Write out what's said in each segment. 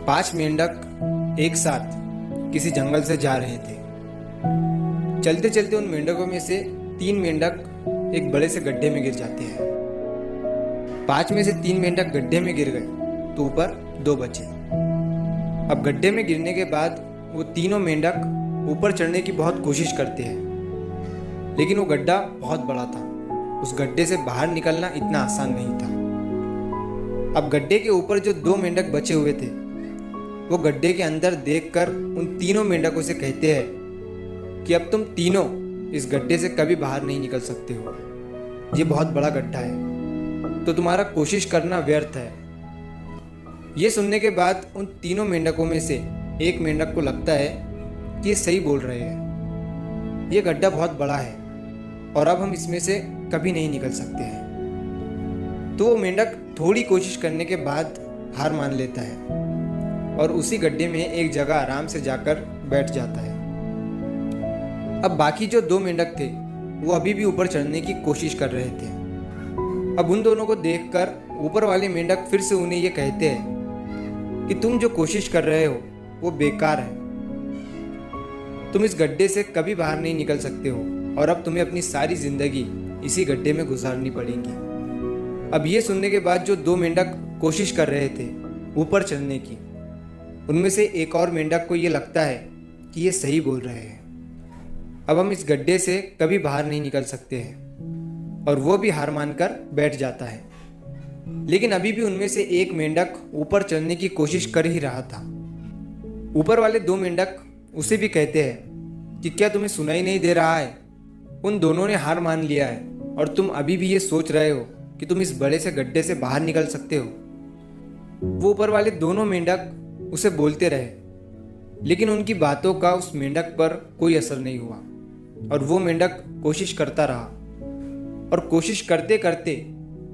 5 मेंढक एक साथ किसी जंगल से जा रहे थे। चलते चलते उन मेंढकों में से 3 मेंढक एक बड़े से गड्ढे में गिर जाते हैं। 5 में से 3 मेंढक गड्ढे में गिर गए तो ऊपर 2 बचे। अब गड्ढे में गिरने के बाद वो तीनों मेंढक ऊपर चढ़ने की बहुत कोशिश करते हैं, लेकिन वो गड्ढा बहुत बड़ा था। उस गड्ढे से बाहर निकलना इतना आसान नहीं था। अब गड्ढे के ऊपर जो 2 मेंढक बचे हुए थे वो गड्ढे के अंदर देखकर उन तीनों मेंढकों से कहते हैं कि अब तुम तीनों इस गड्ढे से कभी बाहर नहीं निकल सकते हो। ये बहुत बड़ा गड्ढा है, तो तुम्हारा कोशिश करना व्यर्थ है। ये सुनने के बाद उन तीनों मेंढकों में से एक मेंढक को लगता है कि ये सही बोल रहे हैं। ये गड्ढा बहुत बड़ा है और अब हम इसमें से कभी नहीं निकल सकते हैं। तो वो मेंढक थोड़ी कोशिश करने के बाद हार मान लेता है और उसी गड्ढे में एक जगह आराम से जाकर बैठ जाता है। अब बाकी जो 2 मेंढक थे वो अभी भी ऊपर चढ़ने की कोशिश कर रहे थे। अब उन दोनों को देखकर ऊपर वाले मेंढक फिर से उन्हें ये कहते हैं कि तुम जो कोशिश कर रहे हो वो बेकार है। तुम इस गड्ढे से कभी बाहर नहीं निकल सकते हो और अब तुम्हें अपनी सारी जिंदगी इसी गड्ढे में गुजारनी पड़ेगी। अब ये सुनने के बाद जो 2 मेंढक कोशिश कर रहे थे ऊपर चढ़ने की, उनमें से एक और मेंढक को ये लगता है कि ये सही बोल रहे हैं। अब हम इस गड्ढे से कभी बाहर नहीं निकल सकते हैं और वो भी हार मानकर बैठ जाता है। लेकिन अभी भी उनमें से एक मेंढक ऊपर चढ़ने की कोशिश कर ही रहा था। ऊपर वाले 2 मेंढक उसे भी कहते हैं कि क्या तुम्हें सुनाई नहीं दे रहा है? उन दोनों ने हार मान लिया है और तुम अभी भी ये सोच रहे हो कि तुम इस बड़े से गड्ढे से बाहर निकल सकते हो। वो ऊपर वाले दोनों मेंढक उसे बोलते रहे, लेकिन उनकी बातों का उस मेंढक पर कोई असर नहीं हुआ और वो मेंढक कोशिश करता रहा और कोशिश करते करते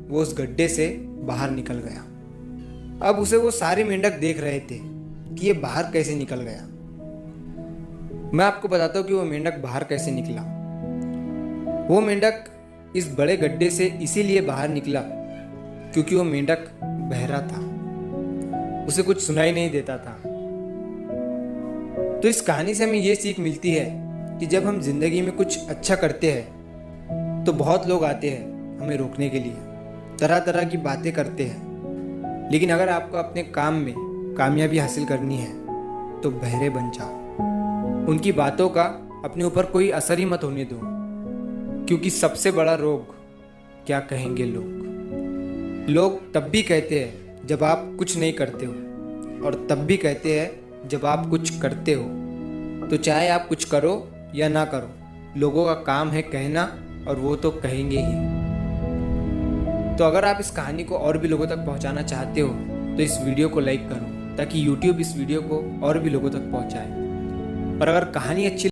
वो उस गड्ढे से बाहर निकल गया। अब उसे वो सारे मेंढक देख रहे थे कि ये बाहर कैसे निकल गया। मैं आपको बताता हूँ कि वो मेंढक बाहर कैसे निकला। वो मेंढक इस बड़े गड्ढे से इसीलिए बाहर निकला क्योंकि वो मेंढक बहरा था, उसे कुछ सुनाई नहीं देता था। तो इस कहानी से हमें ये सीख मिलती है कि जब हम जिंदगी में कुछ अच्छा करते हैं तो बहुत लोग आते हैं हमें रोकने के लिए, तरह तरह की बातें करते हैं। लेकिन अगर आपको अपने काम में कामयाबी हासिल करनी है तो बहरे बन जाओ। उनकी बातों का अपने ऊपर कोई असर ही मत होने दो, क्योंकि सबसे बड़ा रोग क्या कहेंगे लोग। लोग तब भी कहते हैं जब आप कुछ नहीं करते हो और तब भी कहते हैं जब आप कुछ करते हो। तो चाहे आप कुछ करो या ना करो, लोगों का काम है कहना और वो तो कहेंगे ही। तो अगर आप इस कहानी को और भी लोगों तक पहुंचाना चाहते हो तो इस वीडियो को लाइक करो ताकि YouTube इस वीडियो को और भी लोगों तक पहुंचाए। और अगर कहानी अच्छी